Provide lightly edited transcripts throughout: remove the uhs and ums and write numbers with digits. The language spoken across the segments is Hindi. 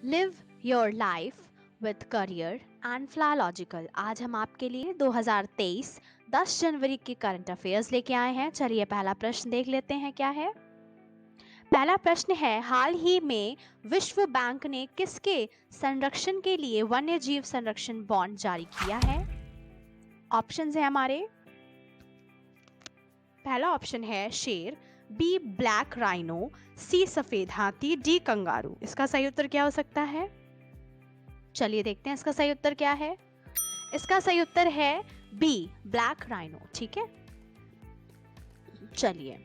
Live your life with career and philological. आज हम आपके लिए 2023 10 जनवरी के करंट अफेयर्स लेके आए हैं। चलिए पहला प्रश्न देख लेते हैं क्या है। पहला प्रश्न है, हाल ही में विश्व बैंक ने किसके संरक्षण के लिए वन्य जीव संरक्षण बॉन्ड जारी किया है? ऑप्शंस है हमारे। पहला ऑप्शन है शेर, बी ब्लैक राइनो, सी सफेद हाथी, डी कंगारू। इसका सही उत्तर क्या हो सकता है? चलिए देखते हैं इसका सही उत्तर क्या है। इसका सही उत्तर है बी ब्लैक राइनो। ठीक है, चलिए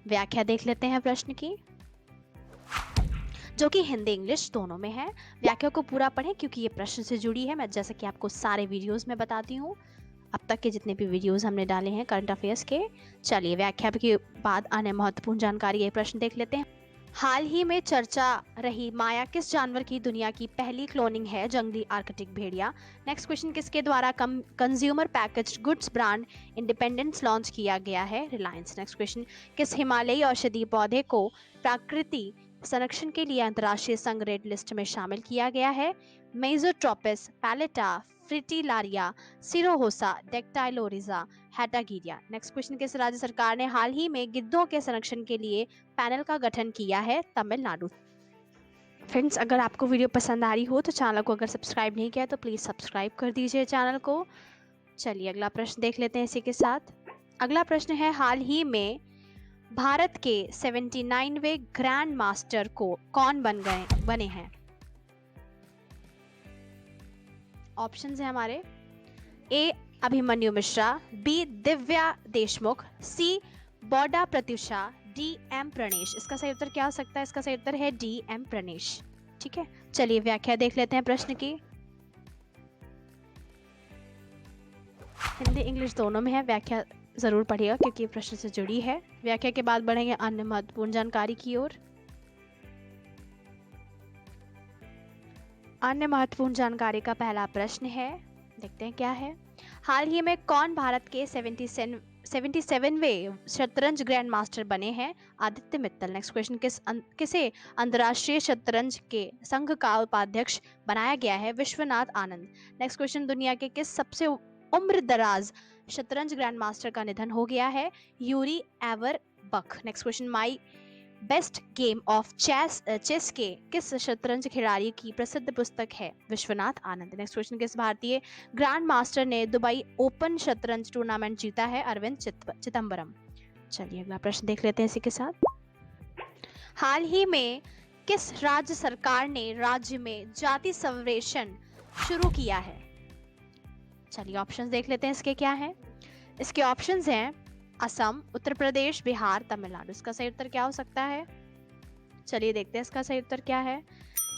व्याख्या देख लेते हैं प्रश्न की, जो कि हिंदी इंग्लिश दोनों में है। व्याख्या को पूरा पढ़ें क्योंकि ये प्रश्न से जुड़ी है। मैं जैसे कि आपको सारे वीडियोस में बताती हूँ, अब तक के जितने भी वीडियोस हमने डाले हैं करंट अफेयर्स के। चलिए व्याख्या के बाद अन्य महत्वपूर्ण जानकारी ये प्रश्न देख लेते हैं। हाल ही में चर्चा रही माया किस जानवर की दुनिया की पहली क्लोनिंग है? जंगली आर्कटिक भेड़िया। नेक्स्ट क्वेश्चन, किसके द्वारा consumer packaged goods brand independence launch किया गया है? रिलायंस। नेक्स्ट क्वेश्चन, किस हिमालयी औषधि पौधे को प्राकृतिक संरक्षण के लिए अंतर्राष्ट्रीय संघ रेड लिस्ट में शामिल किया गया है? मेजोट्रोपिस पैलेटा, फ्रिटिलारिया, सिरोहोसा, डेक्टाइलोरिजा, हैटागिरिया। नेक्स्ट क्वेश्चन, किस राज्य सरकार ने हाल ही में गिद्धों के संरक्षण के लिए पैनल का गठन किया है? तमिलनाडु। फ्रेंड्स, अगर आपको वीडियो पसंद आ रही हो तो चैनल को अगर सब्सक्राइब नहीं किया तो प्लीज़ सब्सक्राइब कर दीजिए चैनल को। चलिए अगला प्रश्न देख लेते हैं इसी के साथ। अगला प्रश्न है, हाल ही में भारत के 79वें ग्रैंड मास्टर को कौन बने हैं? ऑप्शंस है हमारे। ए अभिमन्यु मिश्रा, बी दिव्या देशमुख, सी बॉडा प्रत्युषा, डी एम प्रणेश। इसका सही उत्तर क्या हो सकता है? इसका सही उत्तर है डी एम प्रणेश। ठीक है, चलिए व्याख्या देख लेते हैं प्रश्न की। हिंदी इंग्लिश दोनों में है, व्याख्या जरूर पढ़िएगा क्योंकि ये प्रश्न से जुड़ी है। व्याख्या के बाद बढ़ेंगे अन्य महत्वपूर्ण जानकारी की ओर। अन्य महत्वपूर्ण जानकारी का पहला प्रश्न है, देखते हैं क्या है। हाल ही में कौन भारत के 77वें शतरंज ग्रैंड मास्टर बने हैं? आदित्य मित्तल। नेक्स्ट क्वेश्चन, किसे अंतर्राष्ट्रीय शतरंज के संघ का उपाध्यक्ष बनाया गया है? विश्वनाथ आनंद। नेक्स्ट क्वेश्चन, दुनिया के किस सबसे उम्र दराज शतरंज ग्रैंड मास्टर का निधन हो गया है? Yuri Averbakh. Next question, my best game of chess के किस शतरंज खिलाड़ी की प्रसिद्ध पुस्तक है? विश्वनाथ आनंद। नेक्स्ट क्वेश्चन, किस भारतीय ग्रैंड मास्टर ने दुबई ओपन शतरंज टूर्नामेंट जीता है? अरविंद चिदम्बरम। चलिए अगला प्रश्न देख लेते हैं इसी के साथ। हाल ही में किस राज्य सरकार ने राज्य में जाति सर्वेक्षण शुरू किया है? चलिए ऑप्शंस देख लेते हैं इसके क्या है। इसके ऑप्शंस हैं असम, उत्तर प्रदेश, बिहार, तमिलनाडु। इसका सही उत्तर क्या हो सकता है? चलिए देखते हैं इसका सही उत्तर क्या है।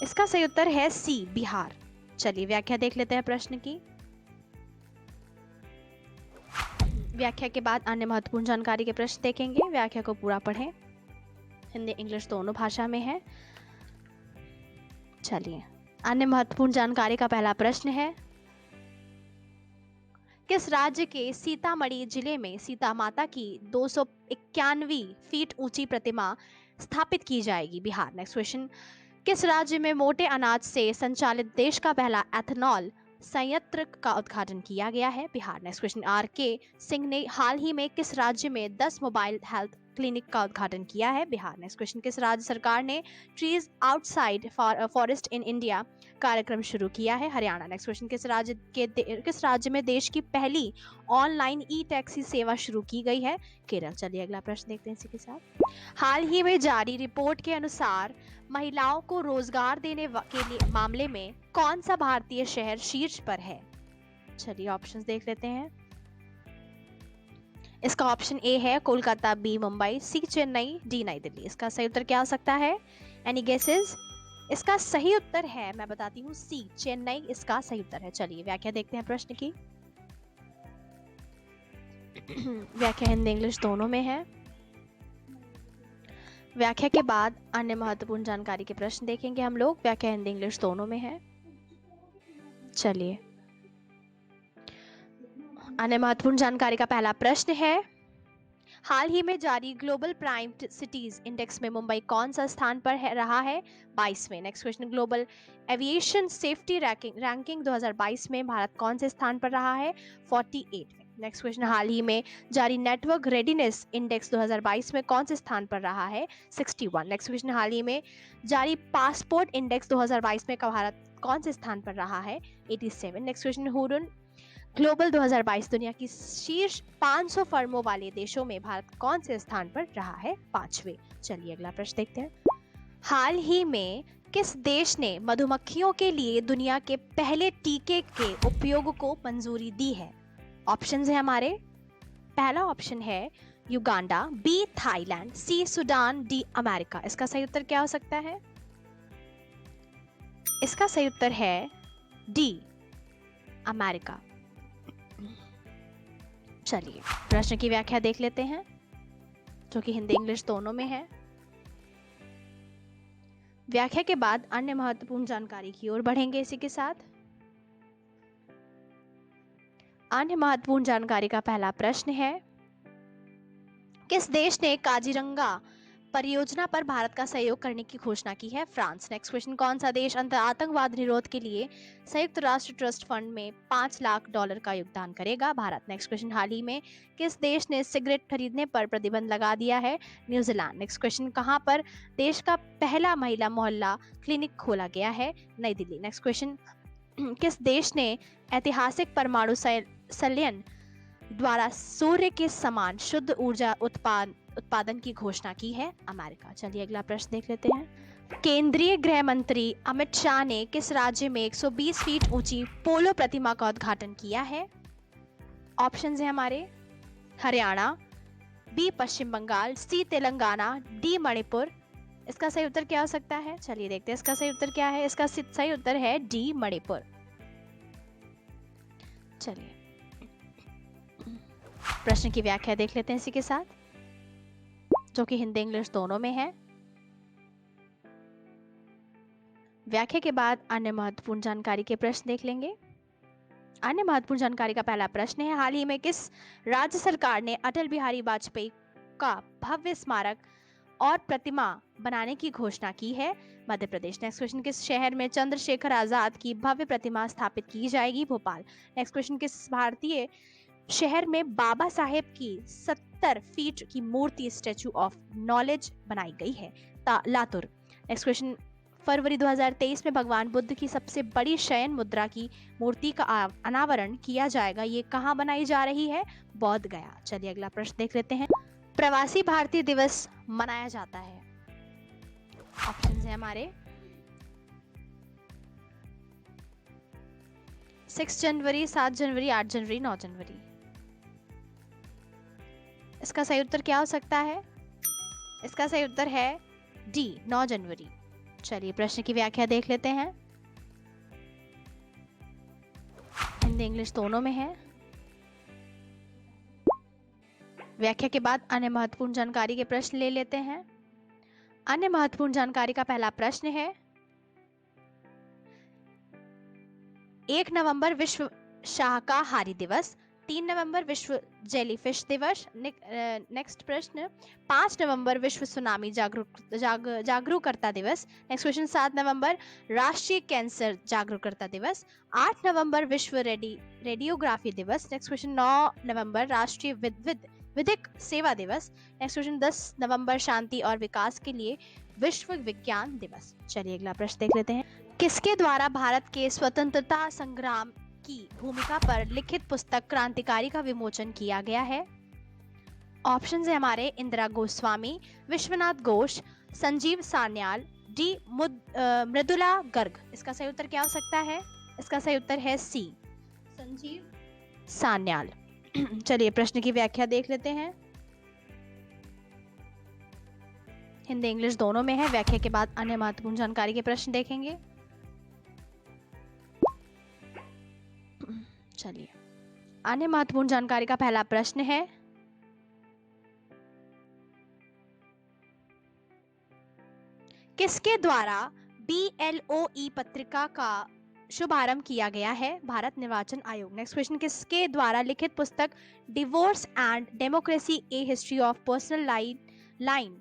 इसका सही उत्तर है सी बिहार। चलिए व्याख्या देख लेते हैं प्रश्न की। व्याख्या के बाद अन्य महत्वपूर्ण जानकारी के प्रश्न देखेंगे। व्याख्या को पूरा पढ़ें, हिंदी इंग्लिश दोनों भाषा में है। चलिए अन्य महत्वपूर्ण जानकारी का पहला प्रश्न है, किस राज्य के सीतामढ़ी जिले में सीता माता की 291 फीट ऊंची प्रतिमा स्थापित की जाएगी? बिहार। नेक्स्ट क्वेश्चन, किस राज्य में मोटे अनाज से संचालित देश का पहला एथेनॉल संयंत्र का उद्घाटन किया गया है? बिहार। नेक्स्ट क्वेश्चन, आर के सिंह ने हाल ही में किस राज्य में 10 मोबाइल हेल्थ क्लिनिक का उद्घाटन किया है? बिहार। नेक्स्ट क्वेश्चन, किस राज्य सरकार ने trees outside forest in India कार्यक्रम शुरू किया है? हरियाणा। नेक्स्ट क्वेश्चन, किस राज्य में देश की पहली ऑनलाइन ई टैक्सी सेवा शुरू की गई है? केरल। चलिए अगला प्रश्न देखते हैं इसी के साथ। हाल ही में जारी रिपोर्ट के अनुसार महिलाओं को रोजगार देने के लिए मामले में कौन सा भारतीय शहर शीर्ष पर है? चलिए ऑप्शंस देख लेते हैं। इसका ऑप्शन ए है कोलकाता, बी मुंबई, सी चेन्नई, डी नई दिल्ली। इसका सही उत्तर क्या हो सकता है? Any guesses? इसका सही उत्तर है, मैं बताती हूँ, सी चेन्नई इसका सही उत्तर है। चलिए व्याख्या देखते हैं प्रश्न की। व्याख्या हिंदी इंग्लिश दोनों में है। व्याख्या के बाद अन्य महत्वपूर्ण जानकारी के प्रश्न देखेंगे हम लोग। व्याख्या हिंदी इंग्लिश दोनों में है। चलिए अन्य महत्वपूर्ण जानकारी का पहला प्रश्न है, हाल ही में जारी ग्लोबल प्राइम सिटीज इंडेक्स में मुंबई कौन सा स्थान पर रहा है? 22वें। Next question, global aviation safety ranking 2022 में भारत कौन से स्थान पर रहा है? 48वें। नेक्स्ट क्वेश्चन, हाल ही में जारी नेटवर्क रेडीनेस इंडेक्स 2022 में कौन से स्थान पर रहा है? 61। नेक्स्ट क्वेश्चन, हाल ही में जारी पासपोर्ट इंडेक्स 2022 में का भारत कौन से स्थान पर रहा है? 87। नेक्स्ट क्वेश्चन, हुरुन ग्लोबल 2022 दुनिया की शीर्ष 500 फर्मों वाले देशों में भारत कौन से स्थान पर रहा है? 5वें। चलिए अगला प्रश्न देखते हैं। हाल ही में किस देश ने मधुमक्खियों के लिए दुनिया के पहले टीके के उपयोग को मंजूरी दी है? ऑप्शंस है हमारे। पहला ऑप्शन है युगांडा, बी थाईलैंड, सी सूडान, डी अमेरिका। इसका सही उत्तर क्या हो सकता है? इसका सही उत्तर है डी अमेरिका। चलिए प्रश्न की व्याख्या देख लेते हैं, जो कि हिंदी इंग्लिश दोनों में है। व्याख्या के बाद अन्य महत्वपूर्ण जानकारी की ओर बढ़ेंगे। इसी के साथ अन्य महत्वपूर्ण जानकारी का पहला प्रश्न है, किस देश ने काजीरंगा परियोजना पर भारत का सहयोग करने की घोषणा की है? फ्रांस। नेक्स्ट क्वेश्चन, कौन सा देश आतंकवाद निरोध के लिए संयुक्त राष्ट्र ट्रस्ट फंड में $5 लाख का योगदान करेगा? भारत। नेक्स्ट क्वेश्चन, हाल ही में किस देश ने सिगरेट खरीदने पर प्रतिबंध लगा दिया है? न्यूजीलैंड। नेक्स्ट क्वेश्चन, कहां पर देश का पहला महिला मोहल्ला क्लिनिक खोला गया है? नई दिल्ली। नेक्स्ट क्वेश्चन, किस देश ने ऐतिहासिक परमाणु संयंत्र द्वारा सूर्य के समान शुद्ध ऊर्जा उत्पादन की घोषणा की है? अमेरिका। चलिए अगला प्रश्न देख लेते हैं। केंद्रीय गृह मंत्री अमित शाह ने किस राज्य में 120 फीट ऊंची पोलो प्रतिमा का उद्घाटन किया है? ऑप्शंस है हमारे। हरियाणा, बी पश्चिम बंगाल, सी तेलंगाना, डी मणिपुर। इसका सही उत्तर क्या हो सकता है? चलिए देखते हैं इसका सही उत्तर क्या है। इसका सही उत्तर है डी मणिपुर। चलिए प्रश्न की व्याख्या देख लेते हैं इसी के साथ, जो कि हिंदी इंग्लिश दोनों में है। व्याख्या के बाद अन्य महत्वपूर्ण जानकारी के प्रश्न देख लेंगे। अन्य महत्वपूर्ण जानकारी का पहला प्रश्न है, हाल ही में किस राज्य सरकार ने अटल बिहारी वाजपेयी का भव्य स्मारक और प्रतिमा बनाने की घोषणा की है? मध्य प्रदेश। नेक्स्ट क्वेश्चन, किस शहर में चंद्रशेखर आजाद की भव्य प्रतिमा स्थापित की जाएगी? भोपाल। नेक्स्ट क्वेश्चन, किस भारतीय शहर में बाबा साहेब की 70 फीट की मूर्ति स्टैचू ऑफ नॉलेज बनाई गई है? लातूर। नेक्स्ट क्वेश्चन, फरवरी 2023 में भगवान बुद्ध की सबसे बड़ी शयन मुद्रा की मूर्ति का अनावरण किया जाएगा। ये कहाँ बनाई जा रही है? बौद्ध गया। चलिए अगला प्रश्न देख लेते हैं। प्रवासी भारतीय दिवस मनाया जाता है? ऑप्शंस है हमारे। 6 जनवरी, 7 जनवरी, 8 जनवरी, 9 जनवरी। इसका सही उत्तर क्या हो सकता है? इसका सही उत्तर है डी 9 जनवरी। चलिए प्रश्न की व्याख्या देख लेते हैं, हिंदी इंग्लिश दोनों में है। व्याख्या के बाद अन्य महत्वपूर्ण जानकारी के प्रश्न ले लेते हैं। अन्य महत्वपूर्ण जानकारी का पहला प्रश्न है, 1 नवंबर विश्व शाकाहारी दिवस, 3 नवंबर विश्व जेलीफिश दिवस। नेक्स्ट प्रश्न, 5 नवंबर विश्व सुनामी जागरूकता दिवस। नेक्स्ट क्वेश्चन, 7 नवंबर राष्ट्रीय कैंसर जागरूकता दिवस। 8 नवंबर विश्व रेडियोग्राफी दिवस। नेक्स्ट क्वेश्चन, 9 नवंबर राष्ट्रीय विधिक सेवा दिवस। नेक्स्ट क्वेश्चन, 10 नवंबर शांति और विकास के लिए विश्व विज्ञान दिवस। चलिए अगला प्रश्न देख लेते हैं। किसके द्वारा भारत के स्वतंत्रता संग्राम की भूमिका पर लिखित पुस्तक क्रांतिकारी का विमोचन किया गया है? ऑप्शंस है हमारे। इंदिरा गोस्वामी, विश्वनाथ घोष, संजीव सान्याल, डी मृदुला गर्ग। इसका सही उत्तर क्या हो सकता है? इसका सही उत्तर है सी, संजीव सान्याल। चलिए प्रश्न की व्याख्या देख लेते हैं, हिंदी इंग्लिश दोनों में है। व्याख्या के बाद अन्य महत्वपूर्ण जानकारी के प्रश्न देखेंगे। चलिए अन्य महत्वपूर्ण जानकारी का पहला प्रश्न है, किसके द्वारा BLOE पत्रिका का शुभारंभ किया गया है? भारत निर्वाचन आयोग। नेक्स्ट क्वेश्चन, किसके द्वारा लिखित पुस्तक divorce and democracy A history of personal line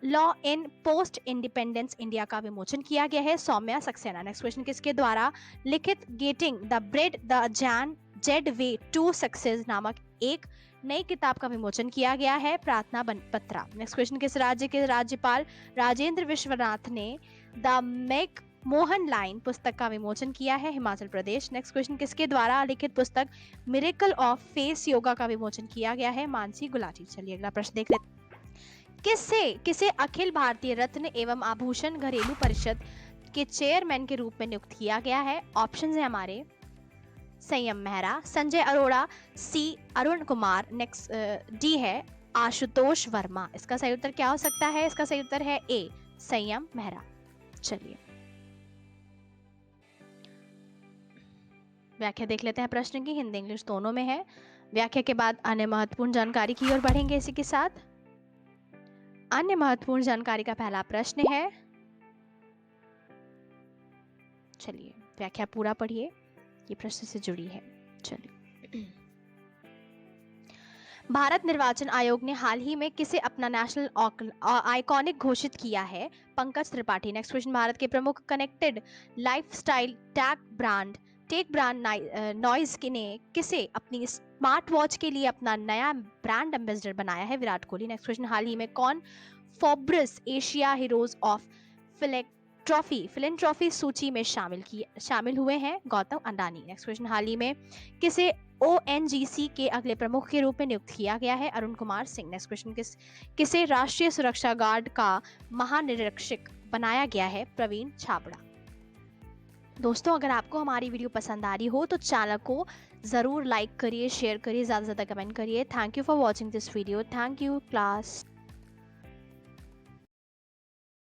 law in post independence India का विमोचन किया गया है? सौम्या सक्सेना। नेक्स्ट क्वेश्चन, किसके द्वारा लिखित getting the bread the Jain जेड वे टू सक्सेस नामक एक नई किताब का विमोचन किया गया है? प्रार्थना पत्रा। नेक्स्ट क्वेश्चन, किस राज्य के राज्यपाल राजेंद्र विश्वनाथ ने द मेक मोहन लाइन पुस्तक का विमोचन किया है? हिमाचल प्रदेश। नेक्स्ट क्वेश्चन, किसके द्वारा लिखित पुस्तक मिरेकल ऑफ फेस योगा का विमोचन किया गया है? मानसी गुलाटी। चलिए अगला प्रश्न देख लेते हैं। किसे अखिल भारतीय रत्न एवं आभूषण घरेलू परिषद के चेयरमैन के रूप में नियुक्त किया गया है? ऑप्शंस है हमारे, संयम मेहरा, संजय अरोड़ा, सी अरुण कुमार, नेक्स्ट डी है आशुतोष वर्मा। इसका सही उत्तर क्या हो सकता है? इसका सही उत्तर है ए, संयम मेहरा। चलिए व्याख्या देख लेते हैं प्रश्न की, हिंदी इंग्लिश दोनों में है। व्याख्या के बाद अन्य महत्वपूर्ण जानकारी की ओर बढ़ेंगे। इसी के साथ अन्य महत्वपूर्ण जानकारी का पहला प्रश्न है, चलिए व्याख्या पूरा पढ़िए, ये प्रश्न से जुड़ी है। चलिए, भारत निर्वाचन आयोग ने हाल ही में किसे अपना नेशनल आइकॉनिक घोषित किया है? पंकज त्रिपाठी। नेक्स्ट क्वेश्चन, भारत के प्रमुख connected lifestyle tech brand Noise ने किसे अपनी स्मार्ट वॉच के लिए अपना नया ब्रांड एम्बेसडर बनाया है? विराट कोहली। नेक्स्ट क्वेश्चन, हाल ही में कौन Forbes Asia heroes of philanthropy सूची में शामिल हुए हैं? गौतम अडानी। नेक्स्ट क्वेश्चन, हाल ही में किसे ONGC के अगले प्रमुख के रूप में नियुक्त किया गया है? अरुण कुमार सिंह। नेक्स्ट क्वेश्चन, किसे राष्ट्रीय सुरक्षा गार्ड का महानिरीक्षक बनाया गया है? प्रवीण छाबड़ा। दोस्तों, अगर आपको हमारी वीडियो पसंद आ रही हो तो चैनल को ज़रूर लाइक करिए, शेयर करिए, ज़्यादा से ज़्यादा कमेंट करिए। Thank you for watching this video. Thank you class.